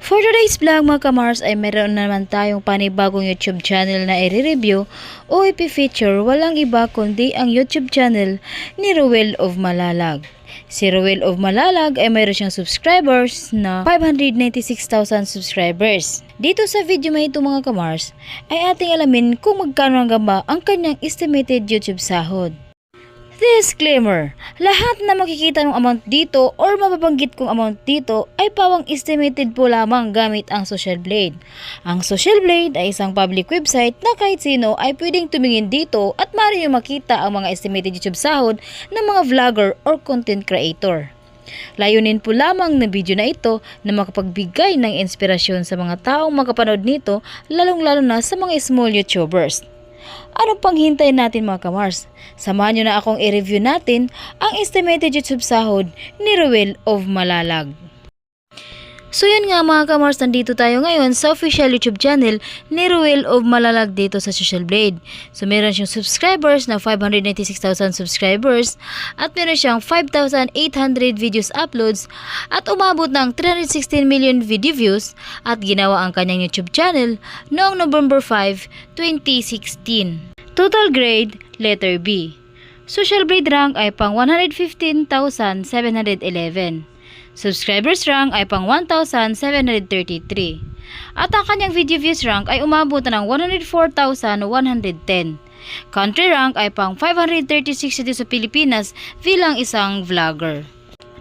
For today's vlog mga kamars ay meron naman tayong panibagong YouTube channel na i-review o ipi-feature, walang iba kundi ang YouTube channel ni Ruel of Malalag. Si Ruel of Malalag ay mayroon siyang subscribers na 596,000 subscribers. Dito sa video may ito mga kamars ay ating alamin kung magkano nga ba ang kanyang estimated YouTube sahod. Disclaimer, lahat na makikita ng amount dito or mababanggit kong amount dito ay pawang estimated po lamang gamit ang Social Blade. Ang Social Blade ay isang public website na kahit sino ay pwedeng tumingin dito at maaari nyo makita ang mga estimated YouTube sahod ng mga vlogger or content creator. Layunin po lamang ng video na ito na makapagbigay ng inspirasyon sa mga taong makapanood nito, lalong-lalo na sa mga small YouTubers. Ano pang hintayin natin mga kamars? Samahan nyo na akong i-review natin ang estimated YouTube sahod ni Ruel of Malalag. So yun nga mga kamars, nandito tayo ngayon sa official YouTube channel ni Ruel of Malalag dito sa Social Blade. So meron siyang subscribers na 596,000 subscribers at meron siyang 5,800 videos uploads at umabot ng 316 million video views at ginawa ang kanyang YouTube channel noong November 5, 2016. Total grade, letter B. Social Blade rank ay pang 115,711. Subscribers rank ay pang 1,733. At ang kanyang video views rank ay umabot ng 104,110. Country rank ay pang 536 dito sa Pilipinas bilang isang vlogger.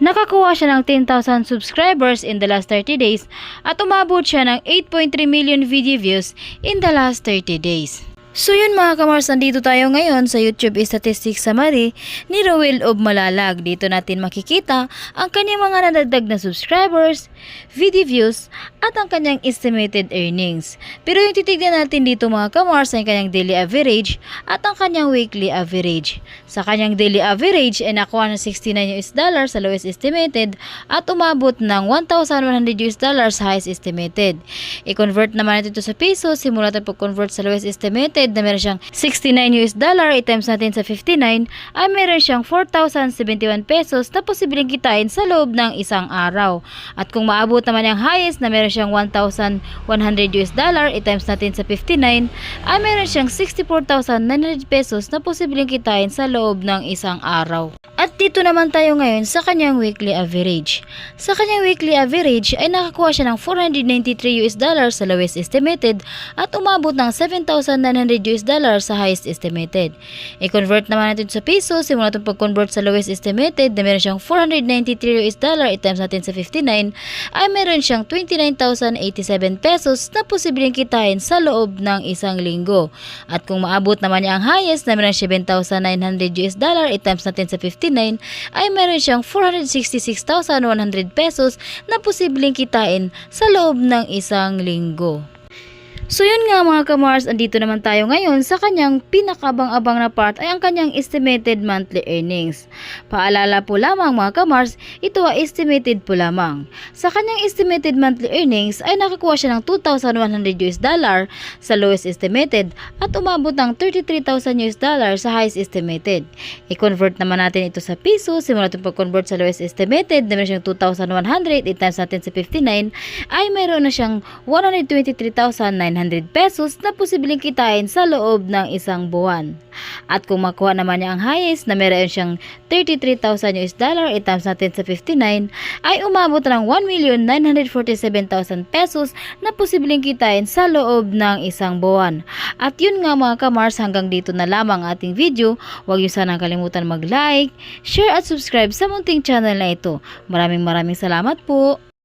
Nakakuha siya ng 10,000 subscribers in the last 30 days at umabot siya ng 8.3 million video views in the last 30 days. So yun mga kamars, nandito tayo ngayon sa YouTube Statistics Summary ni Ruel of Malalag. Dito natin makikita ang kanyang mga nadagdag na subscribers, video views, at ang kanyang estimated earnings. Pero yung titignan natin dito mga kamars ay kanyang daily average at ang kanyang weekly average. Sa kanyang daily average ay nakuha ng $69 sa lowest estimated at umabot ng $1,100 sa highest estimated. I-convert naman natin ito sa peso, simula natin pag-convert sa lowest estimated na meron siyang $69, i-times natin sa 59 ay meron siyang 4,071 pesos na posibleng kitain sa loob ng isang araw. At kung maabot naman yung highest na meron siyang $1,100, i-times natin sa 59 ay meron siyang 64,900 pesos na posibleng kitain sa loob ng isang araw. At dito naman tayo ngayon sa kanyang weekly average. Sa kanyang weekly average ay nakakuha siya ng $493 sa lowest estimated at umabot ng $7,900 sa highest estimated. I-convert naman natin sa peso, simula natin pag-convert sa lowest estimated na meron siyang $493, i-times natin sa 59 ay meron siyang 29,087 pesos na posibleng kitain sa loob ng isang linggo. At kung maabot naman niya ang highest na meron $7,900, i-times natin sa 59 ay meron siyang 466,100 pesos na posibleng kitain sa loob ng isang linggo. So yun nga mga kamars, andito naman tayo ngayon sa kanyang pinakabang-abang na part ay ang kanyang estimated monthly earnings. Paalala po lamang mga kamars, ito ay estimated po lamang. Sa kanyang estimated monthly earnings ay nakakuha siya ng $2,100 sa lowest estimated at umabot ng $33,000 sa highest estimated. I-convert naman natin ito sa piso, simula natin pag-convert sa lowest estimated na meron siyang 2,100, i-times natin sa 59 ay meron na siyang 123,900 pesos na posibleng kitain sa loob ng isang buwan. At kung makuha naman niya ang highest na meron siyang $33,000, i-times natin sa 59 ay umabot ng 1,947,000 pesos na posibleng kitain sa loob ng isang buwan. At yun nga mga kamars, hanggang dito na lamang ating video. Huwag niyo sanang kalimutan mag-like, share at subscribe sa munting channel na ito. Maraming salamat po.